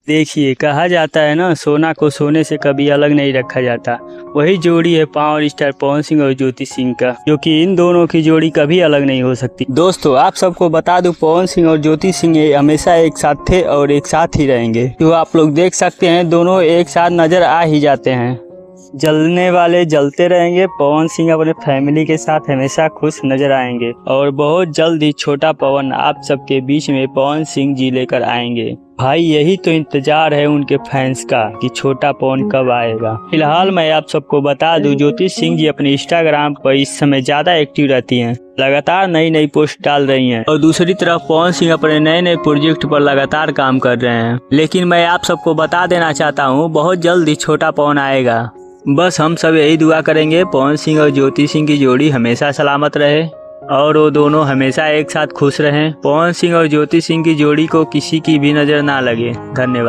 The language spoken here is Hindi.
देखिए, कहा जाता है ना, सोना को सोने से कभी अलग नहीं रखा जाता। वही जोड़ी है पावर स्टार पवन सिंह और ज्योति सिंह का, क्योंकि इन दोनों की जोड़ी कभी अलग नहीं हो सकती। दोस्तों, आप सबको बता दूं, पवन सिंह और ज्योति सिंह ये हमेशा एक साथ थे और एक साथ ही रहेंगे। जो आप लोग देख सकते हैं, दोनों एक साथ नजर आ ही जाते हैं। जलने वाले जलते रहेंगे। पवन सिंह अपने फैमिली के साथ हमेशा खुश नजर आएंगे और बहुत जल्द ही छोटा पवन आप सबके बीच में पवन सिंह जी लेकर आएंगे। भाई, यही तो इंतजार है उनके फैंस का कि छोटा पवन कब आएगा। फिलहाल मैं आप सबको बता दूं, ज्योति सिंह जी अपने इंस्टाग्राम पर इस समय ज्यादा एक्टिव रहती हैं, लगातार नई नई पोस्ट डाल रही हैं और दूसरी तरफ पवन सिंह अपने नए नए प्रोजेक्ट पर लगातार काम कर रहे हैं। लेकिन मैं आप सबको बता देना चाहता हूँ, बहुत जल्द ही छोटा पवन आएगा। बस हम सब यही दुआ करेंगे पवन सिंह और ज्योति सिंह की जोड़ी हमेशा सलामत रहे और वो दोनों हमेशा एक साथ खुश रहें। पवन सिंह और ज्योति सिंह की जोड़ी को किसी की भी नज़र ना लगे। धन्यवाद।